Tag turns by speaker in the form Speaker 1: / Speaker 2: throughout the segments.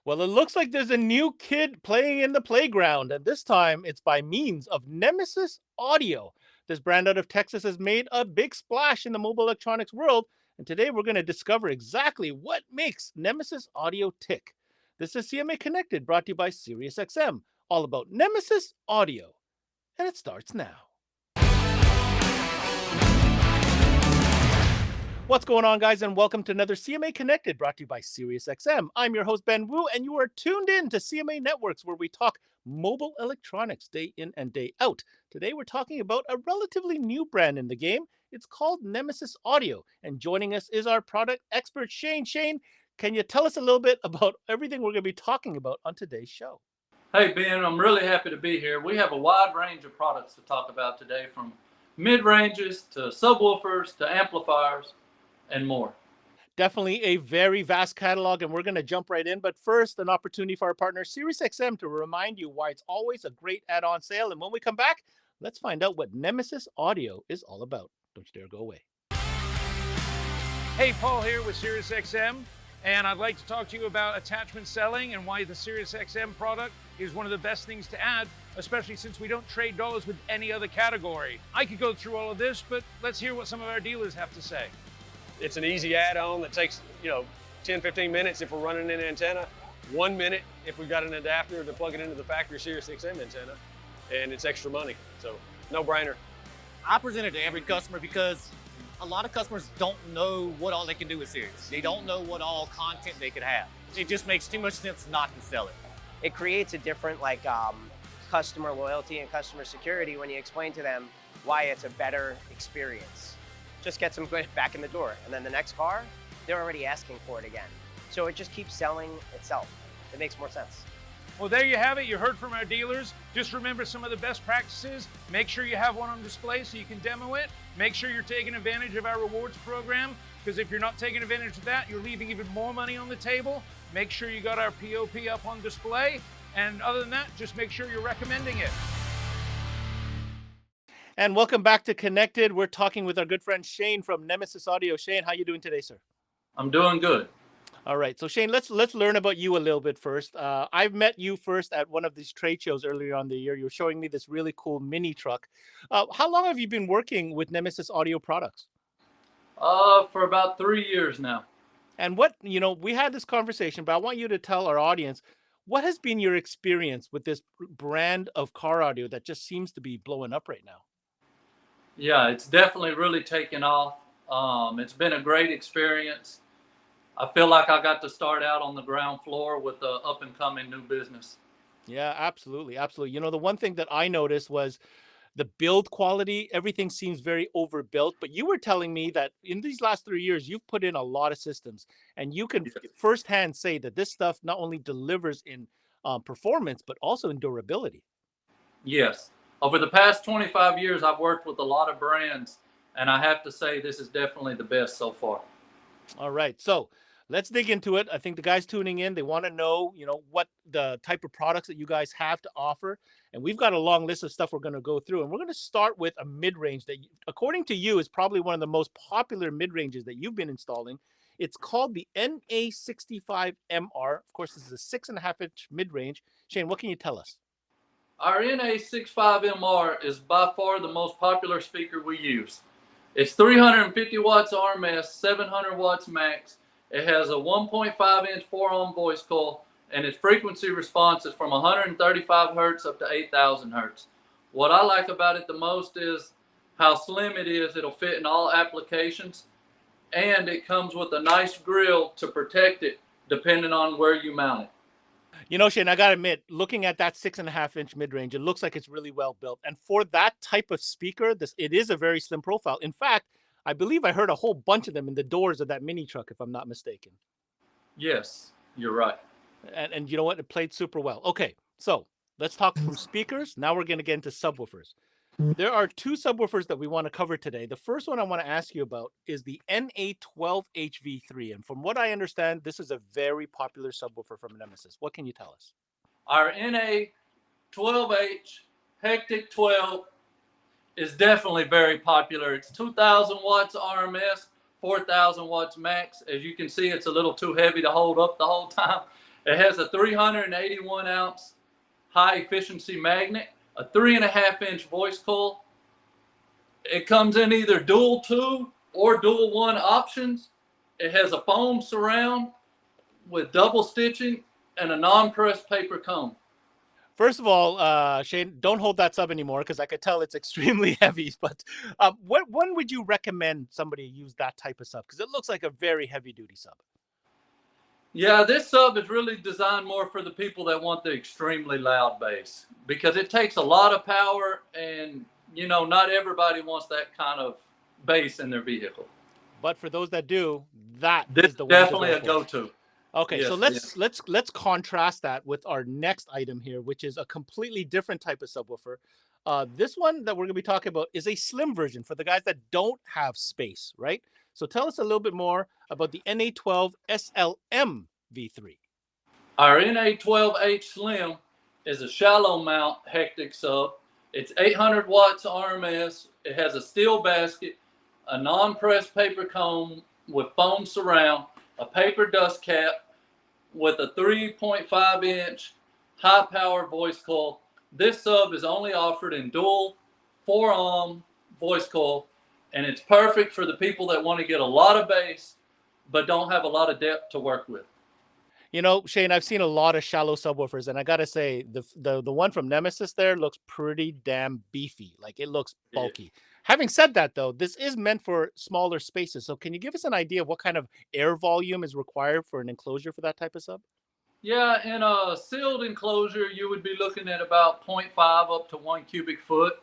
Speaker 1: Well, it looks like there's a new kid playing in the playground, and this time it's by means of Nemesis Audio. This brand out of Texas has made a big splash in the mobile electronics world, and today we're going to discover exactly what makes Nemesis Audio tick. This is CMA Connected, brought to you by SiriusXM, all about Nemesis Audio, and it starts now. What's going on, guys, and welcome to another CMA Connected, brought to you by SiriusXM. I'm your host, Ben Wu, and you are tuned in to CMA Networks, where we talk mobile electronics day in and day out. Today, we're talking about a relatively new brand in the game. It's called Nemesis Audio, and joining us is our product expert, Shane. Shane, can you tell us a little bit about everything we're going to be talking about on today's show?
Speaker 2: Hey, Ben, I'm really happy to be here. We have a wide range of products to talk about today, from mid-ranges to subwoofers to amplifiers and more.
Speaker 1: Definitely a very vast catalog, and we're going to jump right in. But first, an opportunity for our partner, SiriusXM, to remind you why it's always a great add-on sale. And when we come back, let's find out what Nemesis Audio is all about. Don't you dare go away.
Speaker 3: Hey, Paul here with SiriusXM, and I'd like to talk to you about attachment selling and why the SiriusXM product is one of the best things to add, especially since we don't trade dollars with any other category. I could go through all of this, but let's hear what some of our dealers have to say.
Speaker 4: It's an easy add-on that takes, 10, 15 minutes if we're running an antenna, 1 minute if we've got an adapter to plug it into the factory SiriusXM antenna, and it's extra money, so no brainer.
Speaker 5: I present it to every customer because a lot of customers don't know what all they can do with Sirius. They don't know what all content they could have. It just makes too much sense not to sell it.
Speaker 6: It creates a different customer loyalty and customer security when you explain to them why it's a better experience. Just gets them back in the door, and then the next car, they're already asking for it again. So it just keeps selling itself. It makes more sense.
Speaker 3: Well, there you have it. You heard from our dealers. Just remember some of the best practices. Make sure you have one on display so you can demo it. Make sure you're taking advantage of our rewards program, because if you're not taking advantage of that, you're leaving even more money on the table. Make sure you got our POP up on display. And other than that, just make sure you're recommending it.
Speaker 1: And welcome back to Connected. We're talking with our good friend Shane from Nemesis Audio. Shane, how you doing today, sir?
Speaker 2: I'm doing good.
Speaker 1: All right. So Shane, let's learn about you a little bit first. I've met you first at one of these trade shows earlier on the year. You were showing me this really cool mini truck. How long have you been working with Nemesis Audio products?
Speaker 2: For about 3 years now.
Speaker 1: And we had this conversation, but I want you to tell our audience, what has been your experience with this brand of car audio that just seems to be blowing up right now?
Speaker 2: Yeah, it's definitely really taken off. It's been a great experience. I feel like I got to start out on the ground floor with the up-and-coming new business.
Speaker 1: Yeah, absolutely. Absolutely. The one thing that I noticed was the build quality. Everything seems very overbuilt, but you were telling me that in these last 3 years, you've put in a lot of systems, and you can
Speaker 2: Yes.
Speaker 1: firsthand say that this stuff not only delivers in performance, but also in durability.
Speaker 2: Yes. Over the past 25 years, I've worked with a lot of brands, and I have to say this is definitely the best so far.
Speaker 1: All right. So let's dig into it. I think the guys tuning in, they want to know, what the type of products that you guys have to offer. And we've got a long list of stuff we're going to go through. And we're going to start with a mid-range that, according to you, is probably one of the most popular mid-ranges that you've been installing. It's called the NA65MR. Of course, this is a 6.5-inch mid-range. Shane, what can you tell us?
Speaker 2: Our NA65MR is by far the most popular speaker we use. It's 350 watts RMS, 700 watts max. It has a 1.5-inch 4-ohm voice coil, and its frequency response is from 135 hertz up to 8,000 hertz. What I like about it the most is how slim it is. It'll fit in all applications, and it comes with a nice grill to protect it depending on where you mount it.
Speaker 1: Shane, I got to admit, looking at that 6.5-inch mid-range, it looks like it's really well built. And for that type of speaker, it is a very slim profile. In fact, I believe I heard a whole bunch of them in the doors of that mini truck, if I'm not mistaken.
Speaker 2: Yes, you're right.
Speaker 1: And you know what? It played super well. Okay, so let's talk from speakers. Now we're going to get into subwoofers. There are two subwoofers that we want to cover today. The first one I want to ask you about is the NA12HV3. And from what I understand, this is a very popular subwoofer from Nemesis. What can you tell us?
Speaker 2: Our NA12H Hectic 12 is definitely very popular. It's 2,000 watts RMS, 4,000 watts max. As you can see, it's a little too heavy to hold up the whole time. It has a 381 ounce high efficiency magnet, a 3.5-inch voice coil. It comes in either dual 2 or dual 1 options. It has a foam surround with double stitching and a non-pressed paper cone.
Speaker 1: First of all, Shane, don't hold that sub anymore because I could tell it's extremely heavy. But when would you recommend somebody use that type of sub? Because it looks like a very heavy-duty sub.
Speaker 2: Yeah, this sub is really designed more for the people that want the extremely loud bass because it takes a lot of power, and you know, not everybody wants that kind of bass in their vehicle.
Speaker 1: But for those that do, that
Speaker 2: This
Speaker 1: is the one
Speaker 2: definitely
Speaker 1: to
Speaker 2: a
Speaker 1: go for.
Speaker 2: go-to.
Speaker 1: Okay,
Speaker 2: Yes,
Speaker 1: so let's contrast that with our next item here, which is a completely different type of subwoofer. This one that we're gonna be talking about is a slim version for the guys that don't have space, right? So tell us a little bit more about the NA12 SLM V3.
Speaker 2: Our NA12H Slim is a shallow mount hectic sub. It's 800 watts RMS. It has a steel basket, a non-pressed paper cone with foam surround, a paper dust cap with a 3.5-inch high-power voice coil. This sub is only offered in dual 4-ohm voice coil, and it's perfect for the people that want to get a lot of bass but don't have a lot of depth to work with.
Speaker 1: You know, Shane, I've seen a lot of shallow subwoofers, and I gotta say, the one from Nemesis there looks pretty damn beefy. Like it looks bulky. Having said that, though, this is meant for smaller spaces. So can you give us an idea of what kind of air volume is required for an enclosure for that type of sub?
Speaker 2: Yeah, in a sealed enclosure, you would be looking at about 0.5 up to 1 cubic foot.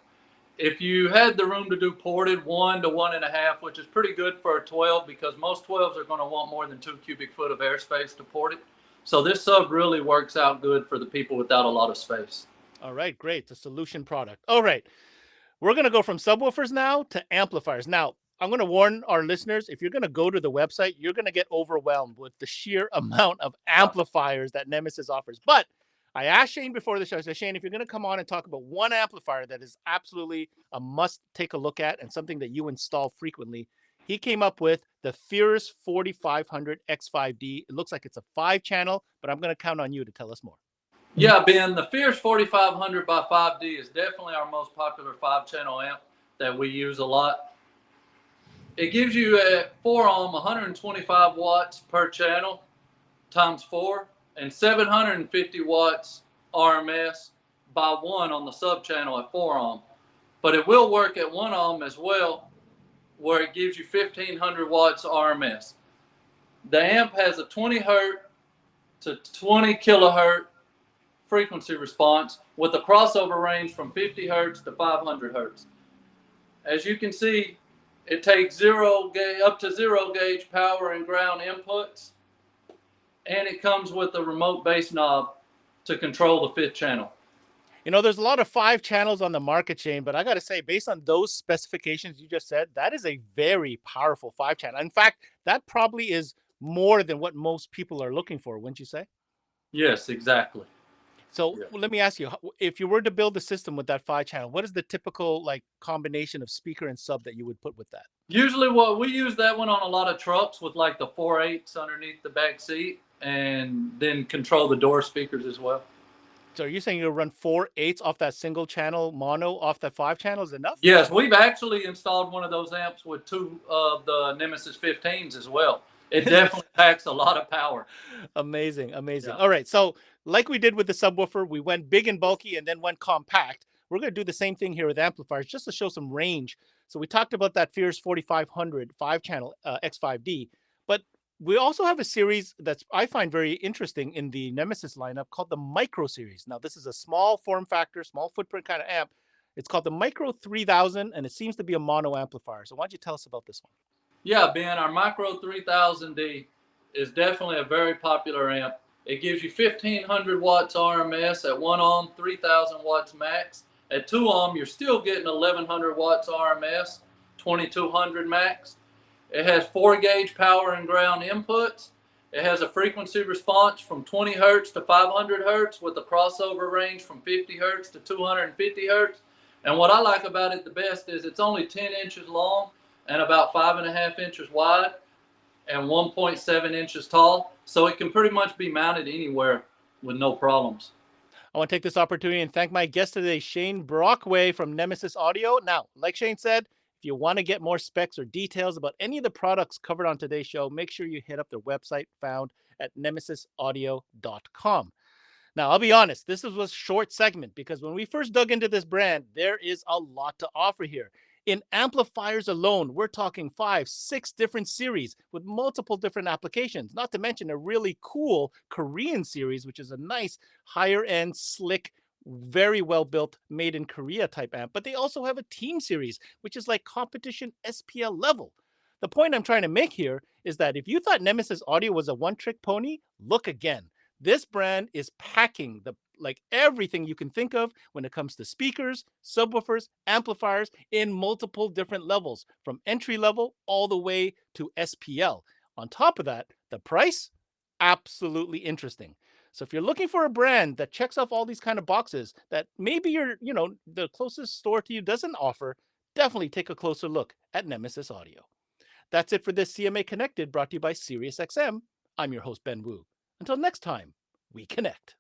Speaker 2: If you had the room to do ported, 1 to 1.5, which is pretty good for a 12 because most 12s are going to want more than 2 cubic foot of airspace to port it. So this sub really works out good for the people without a lot of space.
Speaker 1: All right, great. The solution product. All right. We're going to go from subwoofers now to amplifiers. Now, I'm going to warn our listeners, if you're going to go to the website, you're going to get overwhelmed with the sheer amount of amplifiers that Nemesis offers. But I asked Shane before the show, I said, Shane, if you're going to come on and talk about one amplifier that is absolutely a must take a look at and something that you install frequently, he came up with the Fierce 4500 X5D. It looks like it's a 5-channel, but I'm going to count on you to tell us more.
Speaker 2: Yeah, Ben, the Fierce 4500 by 5D is definitely our most popular 5-channel amp that we use a lot. It gives you a 4-ohm 125 watts per channel times 4 and 750 watts RMS by 1 on the sub channel at 4-ohm. But it will work at 1-ohm as well, where it gives you 1500 watts RMS. The amp has a 20 hertz to 20 kilohertz frequency response with a crossover range from 50 hertz to 500 hertz. As you can see, it takes up to 0 gauge power and ground inputs, and it comes with a remote bass knob to control the 5th channel.
Speaker 1: You know, there's a lot of 5 channels on the market, Shane, but I got to say, based on those specifications you just said, that is a very powerful 5-channel. In fact, that probably is more than what most people are looking for, wouldn't you say?
Speaker 2: Yes, exactly.
Speaker 1: So let me ask you, if you were to build a system with that 5-channel, what is the typical like combination of speaker and sub that you would put with that?
Speaker 2: Usually what we use that one on a lot of trucks with like the 4/8s underneath the back seat, and then control the door speakers as well.
Speaker 1: So are you saying you'll run 4/8 off that single channel mono off that 5-channel is enough?
Speaker 2: Yes, we've actually installed one of those amps with 2 of the Nemesis 15s as well. It definitely packs a lot of power.
Speaker 1: Amazing, amazing.
Speaker 2: Yeah.
Speaker 1: All right, so like we did with the subwoofer, we went big and bulky and then went compact. We're going to do the same thing here with amplifiers just to show some range. So we talked about that Fierce 4500 5-channel X5D, but we also have a series that's I find very interesting in the Nemesis lineup called the Micro series. Now, this is a small form factor, small footprint kind of amp. It's called the Micro 3000, and it seems to be a mono amplifier. So why don't you tell us about this one?
Speaker 2: Yeah, Ben, our Micro 3000D is definitely a very popular amp. It gives you 1500 watts RMS at 1 ohm, 3000 watts max. At 2 ohm, you're still getting 1100 watts RMS, 2200 max. It has 4 gauge power and ground inputs. It has a frequency response from 20 hertz to 500 hertz with a crossover range from 50 hertz to 250 hertz. And what I like about it the best is it's only 10 inches long and about 5.5 inches wide and 1.7 inches tall. So it can pretty much be mounted anywhere with no problems.
Speaker 1: I want to take this opportunity and thank my guest today, Shane Brockway from Nemesis Audio. Now, like Shane said, if you want to get more specs or details about any of the products covered on today's show, make sure you hit up their website found at nemesisaudio.com. Now, I'll be honest, this was a short segment because when we first dug into this brand, there is a lot to offer here. In amplifiers alone, we're talking 5, 6 different series with multiple different applications, not to mention a really cool Korean series, which is a nice higher end, slick, very well built, made in Korea type amp. But they also have a team series, which is like competition SPL level. The point I'm trying to make here is that if you thought Nemesis Audio was a one-trick pony, look again. This brand is packing like everything you can think of when it comes to speakers, subwoofers, amplifiers in multiple different levels, from entry level all the way to SPL. On top of that, the price, absolutely interesting. So if you're looking for a brand that checks off all these kind of boxes that maybe the closest store to you doesn't offer, definitely take a closer look at Nemesis Audio. That's it for this CMA Connected, brought to you by SiriusXM. I'm your host, Ben Wu. Until next time, we connect.